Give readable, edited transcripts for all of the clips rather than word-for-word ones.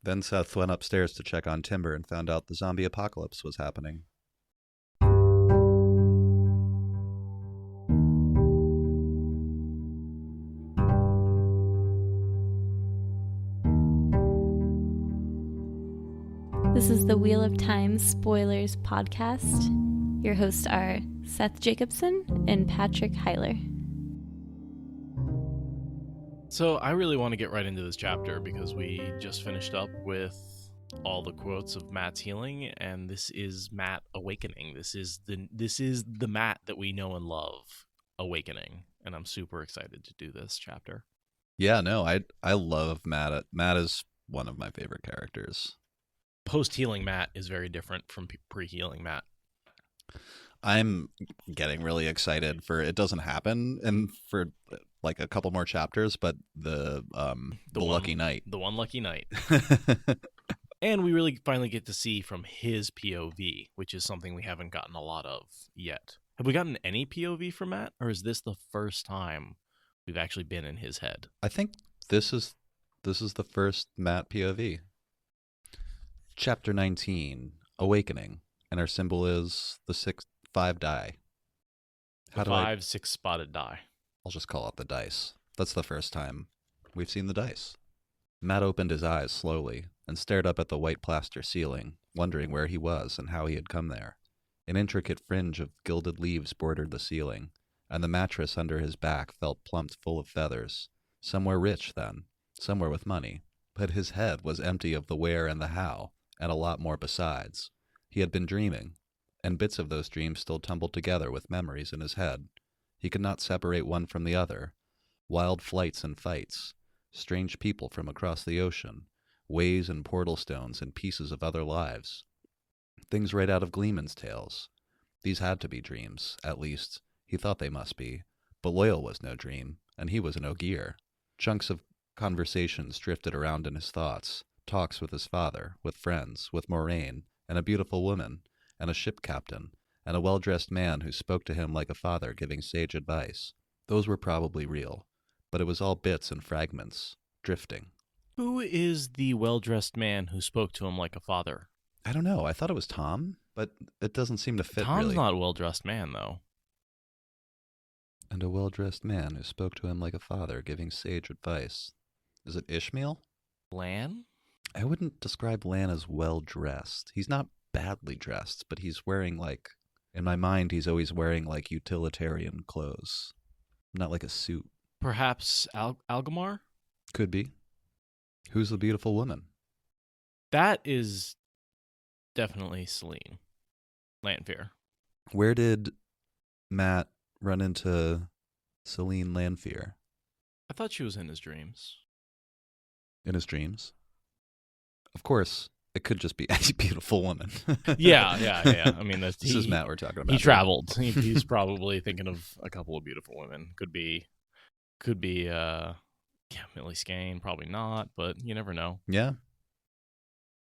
Then Seth went upstairs to check on Timber and found out the zombie apocalypse was happening. This is the Wheel of Time Spoilers podcast. Your hosts are Seth Jacobson and Patrick Heiler. So I really want to get right into this chapter because we just finished up with all the quotes of Matt's healing, and this is Matt awakening. This is the Matt that we know and love awakening, and I'm super excited to do this chapter. Yeah, no, I love Matt. Matt is one of my favorite characters. Post-healing Matt is very different from pre-healing Matt. I'm getting really excited for it doesn't happen and for like a couple more chapters, but the lucky night. The one lucky night. And we really finally get to see from his POV, which is something we haven't gotten a lot of yet. Have we gotten any POV from Matt, or is this the first time we've actually been in his head? I think this is the first Matt POV. Chapter 19, Awakening, and our symbol is the 5 die. The 6-spotted die. I'll just call it the dice. That's the first time we've seen the dice. Matt opened his eyes slowly and stared up at the white plaster ceiling, wondering where he was and how he had come there. An intricate fringe of gilded leaves bordered the ceiling, and the mattress under his back felt plumped full of feathers. Somewhere rich, then, somewhere with money, but his head was empty of the where and the how, and a lot more besides. He had been dreaming, and bits of those dreams still tumbled together with memories in his head. He could not separate one from the other. Wild flights and fights, strange people from across the ocean, ways and portal stones and pieces of other lives. Things right out of Gleeman's tales. These had to be dreams, at least. He thought they must be. But Loyal was no dream, and he was an Ogier. Chunks of conversations drifted around in his thoughts. Talks with his father, with friends, with Moraine, and a beautiful woman, and a ship captain, and a well-dressed man who spoke to him like a father giving sage advice. Those were probably real, but it was all bits and fragments, drifting. Who is the well-dressed man who spoke to him like a father? I don't know. I thought it was Tom, but it doesn't seem to fit. Tom's really. not a well-dressed man, though. And a well-dressed man who spoke to him like a father giving sage advice. Is it Ishmael? Lan? I wouldn't describe Lan as well-dressed. He's not badly dressed, but he's wearing in my mind, he's always wearing utilitarian clothes. Not like a suit. Perhaps Algamar? Could be. Who's the beautiful woman? That is definitely Celine Lanfear. Where did Matt run into Celine Lanfear? I thought she was in his dreams. In his dreams? Of course, it could just be any beautiful woman. Yeah. I mean, this is Matt we're talking about. He traveled. He's probably thinking of a couple of beautiful women. Could be, Millie Skane, probably not, but you never know. Yeah.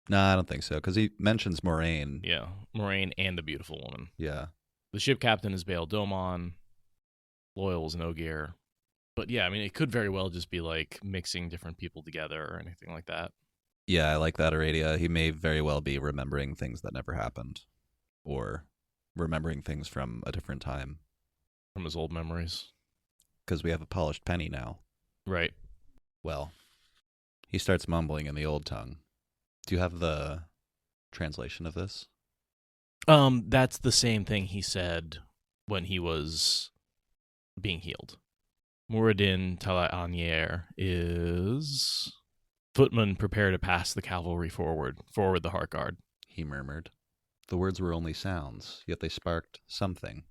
No, I don't think so, because he mentions Moraine. Yeah, Moraine and the beautiful woman. Yeah. The ship captain is Bael Domon. Loyal is an Ogier. But yeah, I mean, it could very well just be mixing different people together or anything like that. Yeah, I like that idea. He may very well be remembering things that never happened, or remembering things from a different time. From his old memories. Because we have a polished penny now. Right. Well, he starts mumbling in the old tongue. Do you have the translation of this? That's the same thing he said when he was being healed. Muradin Talanier is... Footmen, prepare to pass the cavalry forward the heart guard. He murmured. The words were only sounds, yet they sparked something.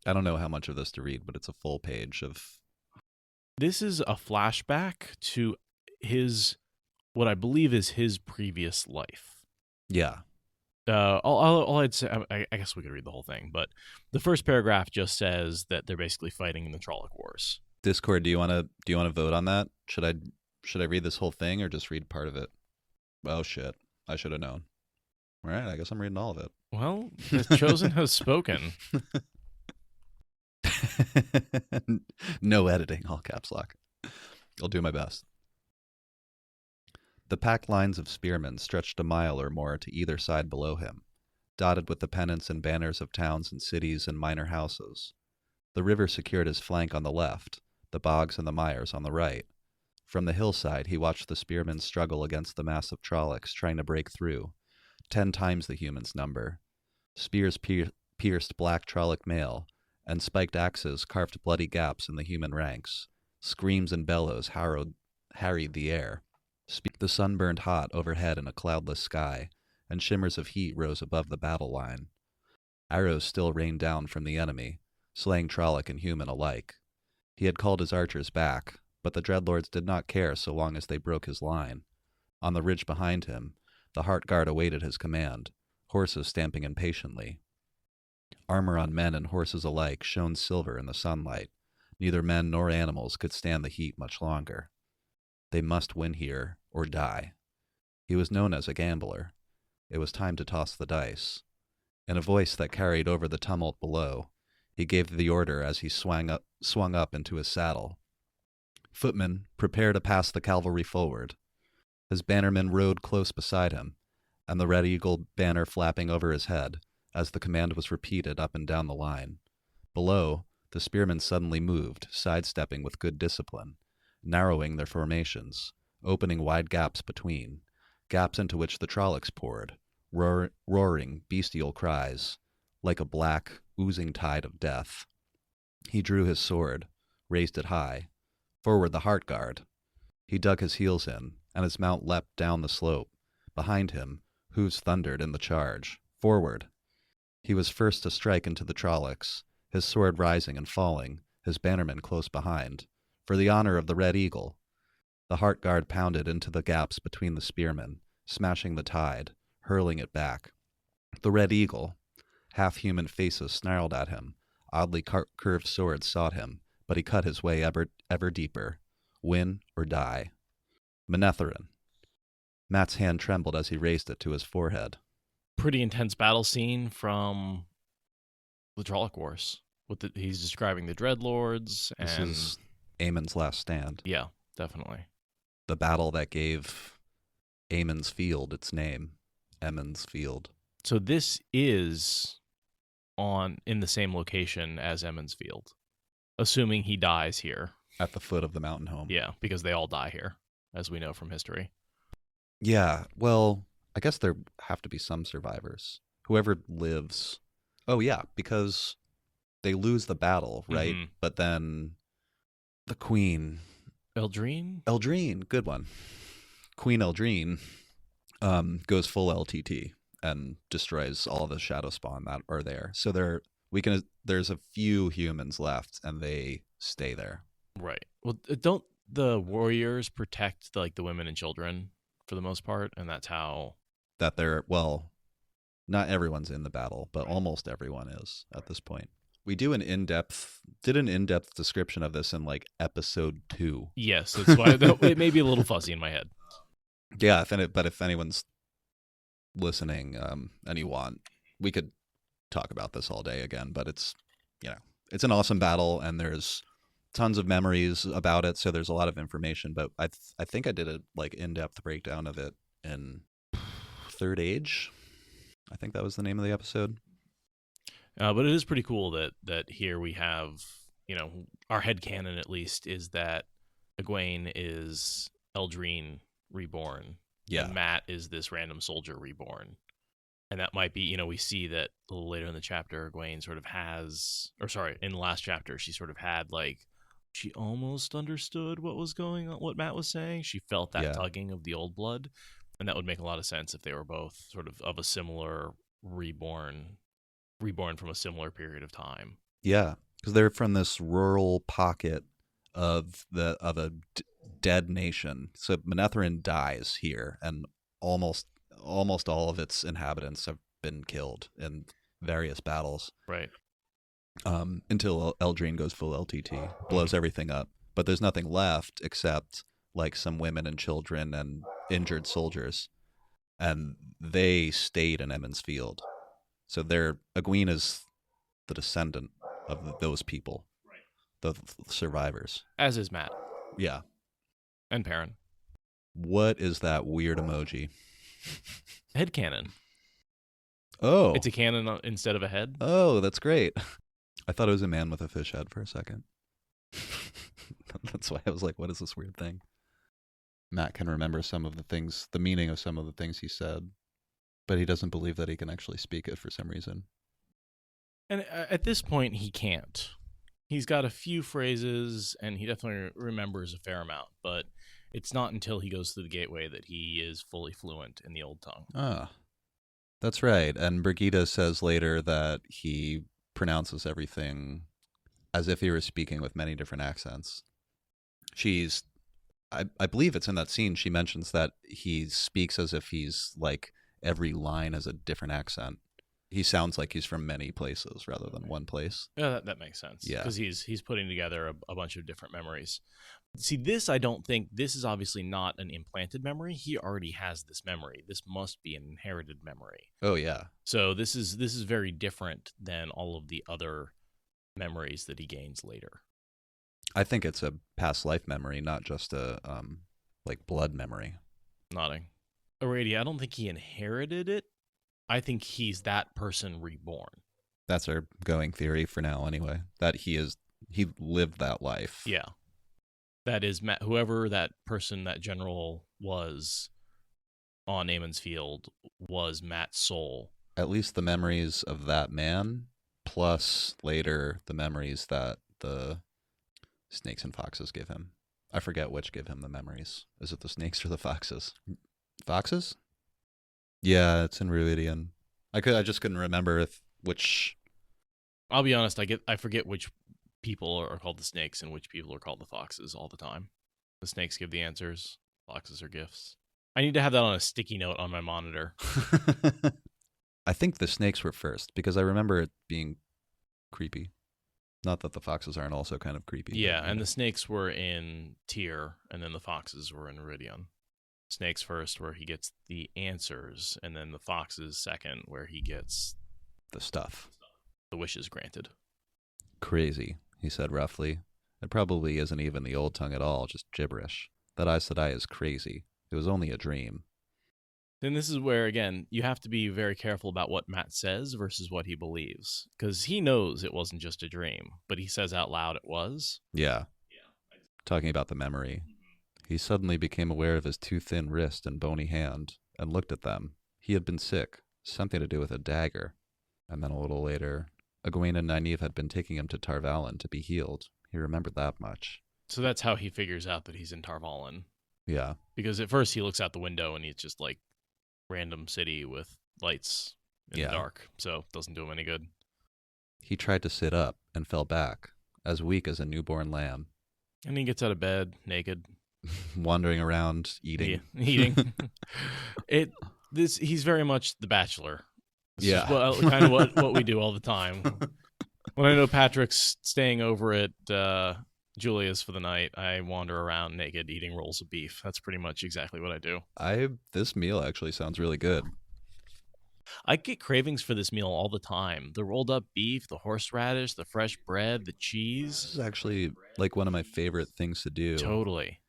I don't know how much of this to read, but it's a full page of... This is a flashback to what I believe is his previous life. Yeah. All I'd say, I guess we could read the whole thing, but the first paragraph just says that they're basically fighting in the Trolloc Wars. Discord, do you want to vote on that? Should I read this whole thing or just read part of it? Oh shit, I should have known. All right, I guess I'm reading all of it. Well, the chosen has spoken. No editing, all caps lock. I'll do my best. The packed lines of spearmen stretched a mile or more to either side below him, dotted with the pennants and banners of towns and cities and minor houses. The river secured his flank on the left, the bogs and the mires on the right. From the hillside, he watched the spearmen struggle against the mass of Trollocs trying to break through, 10 times the humans' number. Spears pierced black Trolloc mail, and spiked axes carved bloody gaps in the human ranks. Screams and bellows harried the air. The sun burned hot overhead in a cloudless sky, and shimmers of heat rose above the battle line. Arrows still rained down from the enemy, slaying Trolloc and human alike. He had called his archers back, but the dreadlords did not care so long as they broke his line. On the ridge behind him, the Heart Guard awaited his command, horses stamping impatiently. Armor on men and horses alike shone silver in the sunlight. Neither men nor animals could stand the heat much longer. They must win here or die. He was known as a gambler. It was time to toss the dice. In a voice that carried over the tumult below, he gave the order as he swung up into his saddle. Footmen, prepare to pass the cavalry forward. His bannermen rode close beside him, and the Red Eagle banner flapping over his head as the command was repeated up and down the line. Below, the spearmen suddenly moved, sidestepping with good discipline, narrowing their formations, opening wide gaps between, gaps into which the Trollocs poured, roaring bestial cries, like a black, oozing tide of death. He drew his sword, raised it high. Forward the Heart Guard. He dug his heels in, and his mount leapt down the slope. Behind him, hooves thundered in the charge. Forward. He was first to strike into the Trollocs, his sword rising and falling, his bannermen close behind. For the honor of the Red Eagle. The Heart Guard pounded into the gaps between the spearmen, smashing the tide, hurling it back. The Red Eagle, half-human faces snarled at him, oddly curved swords sought him, but he cut his way ever deeper. Win or die. Manetheren. Matt's hand trembled as he raised it to his forehead. Pretty intense battle scene from the Trolloc Wars. He's describing the Dreadlords, and This is Aemon's last stand. yeah, definitely. The battle that gave Aemon's Field its name, Aemon's Field. So this is in the same location as Emmons Field, assuming he dies here. At the foot of the mountain home. Yeah, because they all die here, as we know from history. Yeah, well, I guess there have to be some survivors. Whoever lives. Oh, yeah, because they lose the battle, right? Mhm. But then the queen. Eldrine, good one. Queen Eldrine goes full LTT and destroys all the shadow spawn that are there. So there's a few humans left, and they stay there. right? Well, don't the warriors protect the women and children for the most part, and that's how. That not everyone's in the battle, but almost everyone is at this point. We did an in-depth description of this in episode 2. Yes, that's why it may be a little fuzzy in my head. Yeah, but if anyone's listening and you want, we could talk about this all day again. But it's an awesome battle, and there's tons of memories about it. So there's a lot of information. But I think I did a in-depth breakdown of it in Third Age. I think that was the name of the episode. But it is pretty cool that here we have, our headcanon at least is that Egwene is Eldrine reborn. Yeah. And Matt is this random soldier reborn. And that might be, we see that a little later in the chapter, Egwene sort of in the last chapter, she sort of had she almost understood what was going on, what Matt was saying. She felt that tugging of the old blood. And that would make a lot of sense if they were both sort of a similar reborn from a similar period of time. Yeah, because they're from this rural pocket of a dead nation. So Manetheren dies here, and almost all of its inhabitants have been killed in various battles. Right. Until Eldrine goes full LTT, blows everything up. But there's nothing left except some women and children and injured soldiers, and they stayed in Emmons Field. So Egwene is the descendant of those people, the survivors. As is Matt. Yeah. And Perrin. What is that weird emoji? Head cannon. Oh. It's a cannon instead of a head. Oh, that's great. I thought it was a man with a fish head for a second. That's why I was like, what is this weird thing? Matt can remember some of the things, the meaning of some of the things he said, but he doesn't believe that he can actually speak it for some reason. And at this point, he can't. He's got a few phrases, and he definitely remembers a fair amount, but it's not until he goes through the gateway that he is fully fluent in the old tongue. Ah, that's right. And Brigida says later that he pronounces everything as if he were speaking with many different accents. I believe it's in that scene, she mentions that he speaks as if he's like every line has a different accent. He sounds like he's from many places rather than one place. Yeah, that makes sense. Yeah. Because he's putting together a bunch of different memories. See, this, I don't think, this is obviously not an implanted memory. He already has this memory. This must be an inherited memory. Oh, yeah. So this is very different than all of the other memories that he gains later. I think it's a past life memory, not just a like blood memory. Nodding. Alrighty, I don't think he inherited it. I think he's that person reborn. That's our going theory for now, anyway. That he lived that life. Yeah. That is, whoever that person, that general was on Amon's Field, was Matt's soul. At least the memories of that man, plus later the memories that the snakes and foxes give him. I forget which give him the memories. Is it the snakes or the foxes? Foxes? Yeah, it's in Ruidian. I just couldn't remember which. I'll be honest, I forget which people are called the snakes and which people are called the foxes all the time. The snakes give the answers, foxes are gifts. I need to have that on a sticky note on my monitor. I think the snakes were first because I remember it being creepy. Not that the foxes aren't also kind of creepy. Yeah, and the snakes were in Tyr, and then the foxes were in Ruidian. Snakes first, where he gets the answers, and then the foxes second, where he gets the stuff. The wishes granted. Crazy, he said roughly. It probably isn't even the old tongue at all, just gibberish. That Aes Sedai is crazy. It was only a dream. Then this is where, again, you have to be very careful about what Matt says versus what he believes. Because he knows it wasn't just a dream, but he says out loud it was. Yeah. Talking about the memory. He suddenly became aware of his too thin wrist and bony hand, and looked at them. He had been sick, something to do with a dagger. And then a little later, Egwene and Nynaeve had been taking him to Tar Valon to be healed. He remembered that much. So that's how he figures out that he's in Tar Valon. Yeah. Because at first he looks out the window and he's just like random city with lights in the dark. So it doesn't do him any good. He tried to sit up and fell back, as weak as a newborn lamb. And he gets out of bed naked. Wandering around, eating. Yeah, eating. He's very much the Bachelor. This is kind of what we do all the time. When I know Patrick's staying over at Julia's for the night, I wander around naked eating rolls of beef. That's pretty much exactly what I do. This meal actually sounds really good. I get cravings for this meal all the time. The rolled up beef, the horseradish, the fresh bread, the cheese. This is actually like one of my favorite things to do. Totally.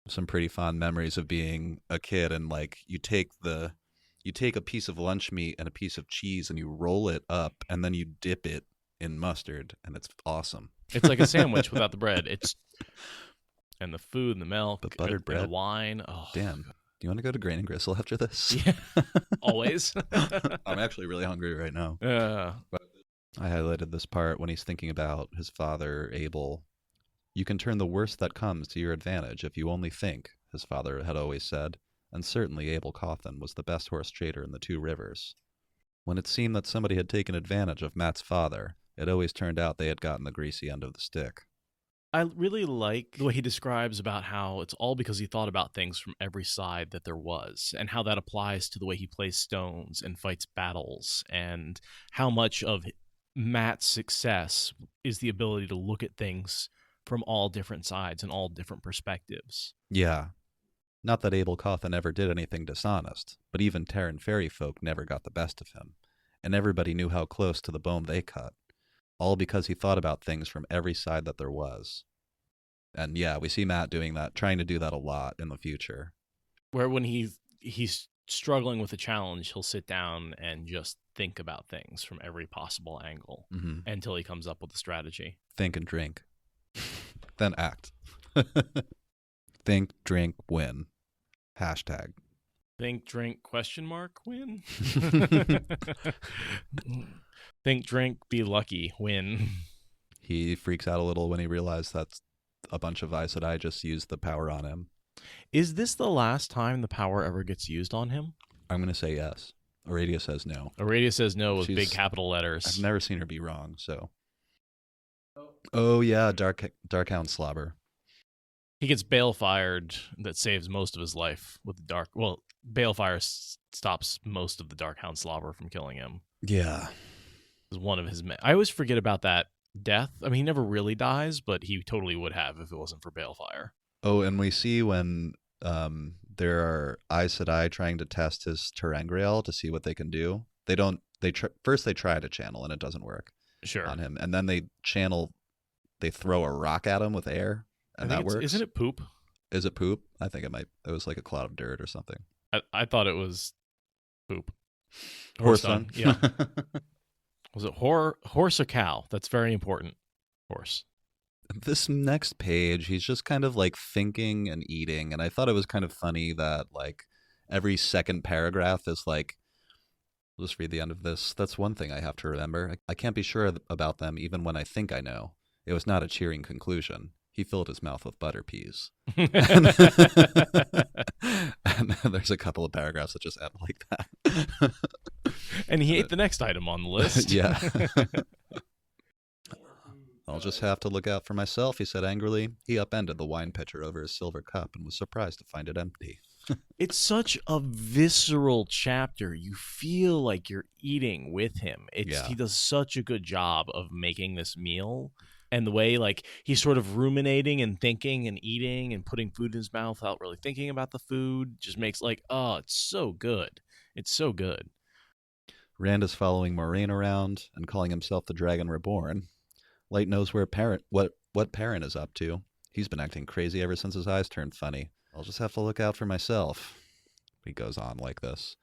Some pretty fond memories of being a kid, and like you take a piece of lunch meat and a piece of cheese and you roll it up and then you dip it in mustard, and it's awesome. It's like a sandwich without the bread. And the food and the milk, but buttered bread, and the wine. Oh, damn. Do you want to go to Grain and Gristle after this? Yeah, always. I'm actually really hungry right now. But I highlighted this part when he's thinking about his father, Abel. You can turn the worst that comes to your advantage if you only think, his father had always said, and certainly Abel Cawthon was the best horse trader in the Two Rivers. When it seemed that somebody had taken advantage of Matt's father, it always turned out they had gotten the greasy end of the stick. I really like the way he describes about how it's all because he thought about things from every side that there was, and how that applies to the way he plays stones and fights battles, and how much of Matt's success is the ability to look at things from all different sides and all different perspectives. Yeah. Not that Abel Cawthon ever did anything dishonest, but even Terran fairy folk never got the best of him, and everybody knew how close to the bone they cut, all because he thought about things from every side that there was. And yeah, we see Matt doing that, trying to do that a lot in the future. where when he's struggling with a challenge, he'll sit down and just think about things from every possible angle until he comes up with a strategy. Think and drink. Then act. Think, drink, win. Hashtag. Think, drink, ? Win. Think, drink, be lucky, win. He freaks out a little when he realizes that a bunch of Aes Sedai just used the power on him. Is this the last time the power ever gets used on him? I'm going to say yes. Aradia says no. Aradia says no with big capital letters. I've never seen her be wrong, so. Oh, yeah, Darkhound slobber. He gets Balefired that saves most of his life with the Dark. Well, Balefire stops most of the Darkhound slobber from killing him. Yeah. Is one of his men. I always forget about that death. I mean, he never really dies, but he totally would have if it wasn't for Balefire. Oh, and we see when there are Aes Sedai trying to test his Terangriel to see what they can do. First they try to channel and it doesn't work on him, and then they throw a rock at him with air, and that works. Isn't it poop? Is it poop? I think it was like a cloud of dirt or something. I thought it was poop. Horse dung. Yeah. Was it horse or cow? That's very important. Horse. This next page, he's just kind of like thinking and eating, and I thought it was kind of funny that like every second paragraph is like, I'll just read the end of this. That's one thing I have to remember. I can't be sure about them even when I think I know. It was not a cheering conclusion. He filled his mouth with butter peas. And there's a couple of paragraphs that just end like that. And he ate the next item on the list. Yeah. I'll just have to look out for myself, he said angrily. He upended the wine pitcher over his silver cup and was surprised to find it empty. It's such a visceral chapter. You feel like you're eating with him. He does such a good job of making this meal. And the way like he's sort of ruminating and thinking and eating and putting food in his mouth without really thinking about the food just makes like, oh, it's so good. It's so good. Rand is following Moraine around and calling himself the Dragon Reborn. Light knows what Perrin is up to. He's been acting crazy ever since his eyes turned funny. I'll just have to look out for myself. He goes on like this.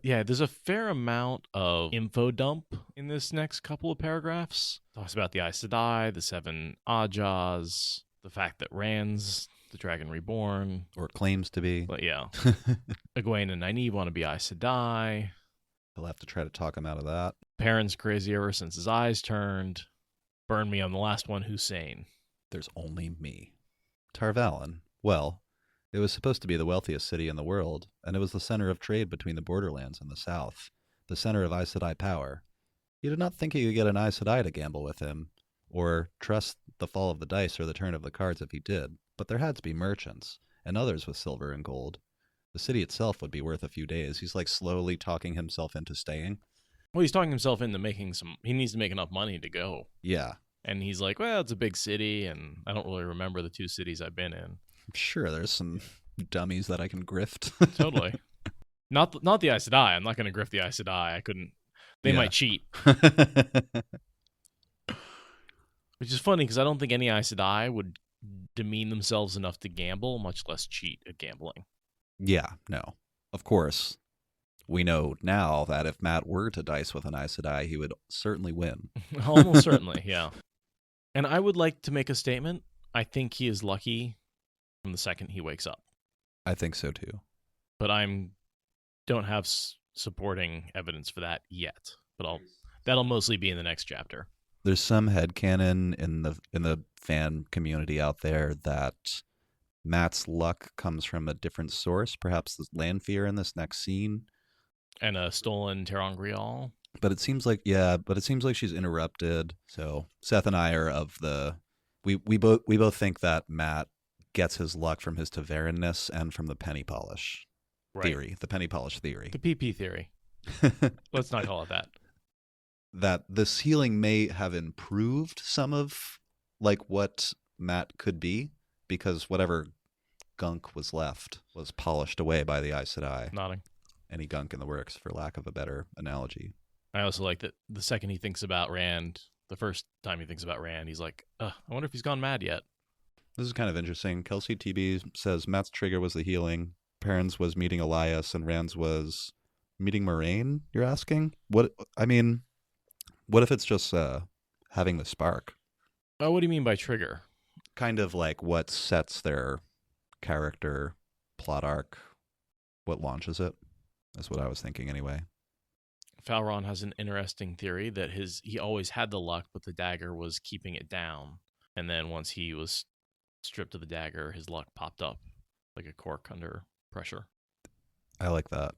There's a fair amount of info dump in this next couple of paragraphs. Talks about the Aes Sedai, the 7 Ajahs, the fact that Rand's the Dragon Reborn. Or claims to be. But yeah. Egwene and Nynaeve want to be Aes Sedai. He'll have to try to talk him out of that. Perrin's crazy ever since his eyes turned. Burn me on the last one, Hussein. There's only me. Tarvalin. Well, it was supposed to be the wealthiest city in the world, and it was the center of trade between the borderlands and the south, the center of Aes Sedai power. He did not think he could get an Aes Sedai to gamble with him, or trust the fall of the dice or the turn of the cards if he did, but there had to be merchants, and others with silver and gold. The city itself would be worth a few days. He's like slowly talking himself into staying. Well, he's talking himself into he needs to make enough money to go. Yeah. And he's like, well, it's a big city, and I don't really remember the 2 cities I've been in. I'm sure there's some dummies that I can grift. Totally. Not the Aes Sedai. I'm not going to grift the Aes Sedai. I couldn't. They might cheat. Which is funny, because I don't think any Aes Sedai would demean themselves enough to gamble, much less cheat at gambling. Yeah, no. Of course. We know now that if Matt were to dice with an Aes Sedai, he would certainly win. Almost certainly, yeah. And I would like to make a statement. I think he is lucky from the second he wakes up. I think so too. But don't have supporting evidence for that yet. But that'll mostly be in the next chapter. There's some headcanon in the fan community out there that Matt's luck comes from a different source, perhaps the Lanfear in this next scene. And a stolen Terangrial. But it seems like she's interrupted. So Seth and I are of the we both think that Matt gets his luck from his Tavernness and from the penny polish theory, the penny polish theory. The PP theory. Let's not call it that. That this healing may have improved some of like what Matt could be, because whatever gunk was left was polished away by the Aes Sedai. Nodding. Any gunk in the works, for lack of a better analogy. I also like that the second he thinks about Rand, the first time he thinks about Rand, he's like, I wonder if he's gone mad yet. This is kind of interesting. Kelsey TB says Matt's trigger was the healing. Perrin's was meeting Elias and Rand's was meeting Moraine, you're asking? What if it's just having the spark? Oh, what do you mean by trigger? Kind of like what sets their character plot arc, what launches it. That's what I was thinking anyway. Falron has an interesting theory that he always had the luck, but the dagger was keeping it down. And then once he was stripped of the dagger, his luck popped up like a cork under pressure. I like that.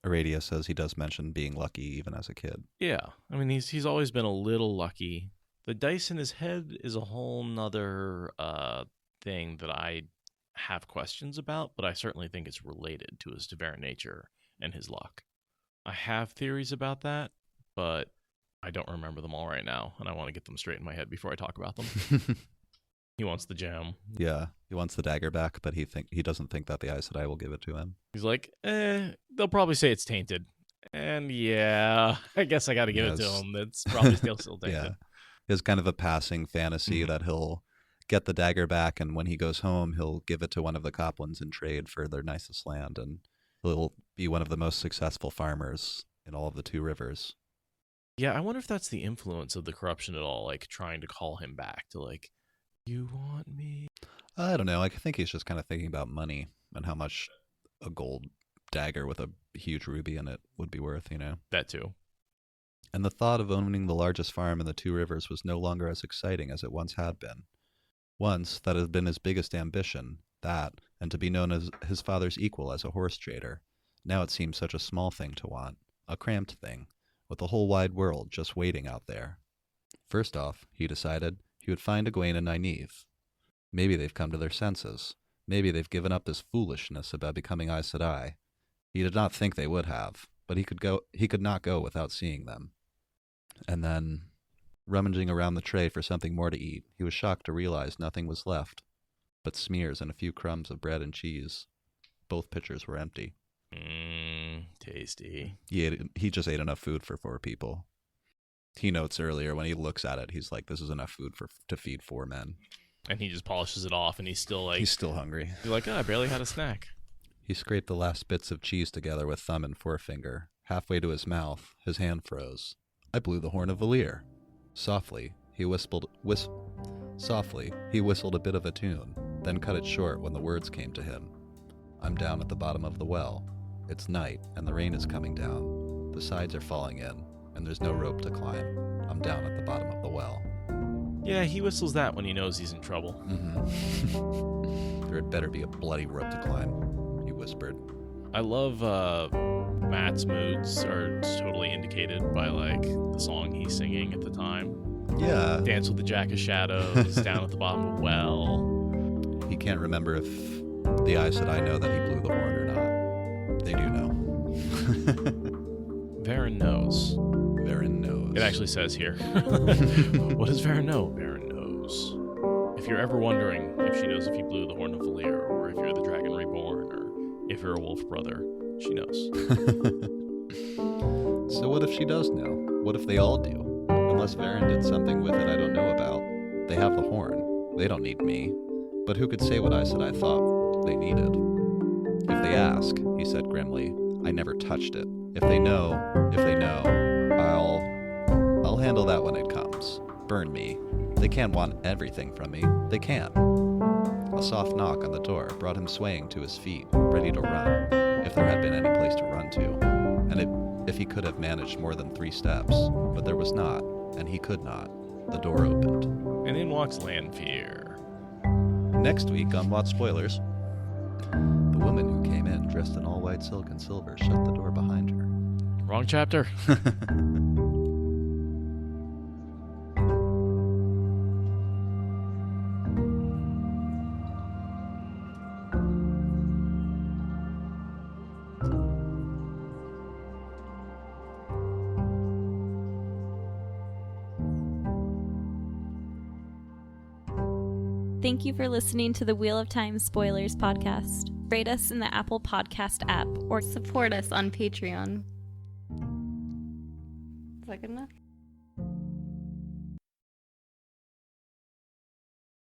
Aradia says he does mention being lucky even as a kid. Yeah. I mean, he's always been a little lucky. The dice in his head is a whole nother thing that I have questions about, but I certainly think it's related to his Deveran nature and his luck. I have theories about that, but I don't remember them all right now, and I want to get them straight in my head before I talk about them. He wants the gem. Yeah, he wants the dagger back, but he doesn't think that the Aes Sedai will give it to him. He's like, they'll probably say it's tainted. And yeah, I guess I got to give it to him. It's probably still tainted. Yeah. It's kind of a passing fantasy that he'll get the dagger back, and when he goes home, he'll give it to one of the Coplans in trade for their nicest land, and he'll be one of the most successful farmers in all of the Two Rivers. Yeah, I wonder if that's the influence of the corruption at all, like trying to call him back to like, you want me? I don't know. I think he's just kind of thinking about money and how much a gold dagger with a huge ruby in it would be worth, you know? That too. And the thought of owning the largest farm in the Two Rivers was no longer as exciting as it once had been. Once, that had been his biggest ambition, that, and to be known as his father's equal as a horse trader. Now it seemed such a small thing to want, a cramped thing, with the whole wide world just waiting out there. First off, he decided, he would find Egwene and Nynaeve. Maybe they've come to their senses. Maybe they've given up this foolishness about becoming Aes Sedai. He did not think they would have, but he could not go without seeing them. And then, rummaging around the tray for something more to eat, he was shocked to realize nothing was left but smears and a few crumbs of bread and cheese. Both pitchers were empty. Tasty. He just ate enough food for 4 people. He notes earlier when he looks at it, he's like, this is enough food to feed 4 men. And he just polishes it off, and he's still hungry. He's like, I barely had a snack. He scraped the last bits of cheese together with thumb and forefinger. Halfway to his mouth, his hand froze. I blew the horn of Valir. Softly, he whistled a bit of a tune, then cut it short when the words came to him. I'm down at the bottom of the well. It's night, and the rain is coming down. The sides are falling in, and there's no rope to climb. I'm down at the bottom of the well. Yeah, he whistles that when he knows he's in trouble. There had better be a bloody rope to climb, he whispered. I love Matt's moods are totally indicated by like the song he's singing at the time. Yeah. Dance with the Jack of Shadows, down at the bottom of the well. He can't remember if the Aes Sedai know that he blew the horn or not. They do know. Varen knows. Varen knows. It actually says here. What does Varen know? Varen knows. If you're ever wondering if she knows if you blew the horn of Valir, or if you're the dragon reborn, or if you're a wolf brother, she knows. So what if she does know? What if they all do? Unless Varen did something with it I don't know about. They have the horn. They don't need me. But who could say what Aes Sedai thought they needed? If they ask, he said grimly, I never touched it. If they know, I'll handle that when it comes. Burn me. They can't want everything from me. They can't. A soft knock on the door brought him swaying to his feet, ready to run, if there had been any place to run to, and if he could have managed more than 3 steps. But there was not, and he could not. The door opened. And in walks Lanfear. Next week on What Spoilers, the woman who came in dressed in all white silk and silver shut the door behind her. Wrong chapter. Thank you for listening to the Wheel of Time Spoilers podcast. Rate us in the Apple Podcast app or support us on Patreon. Is that good enough?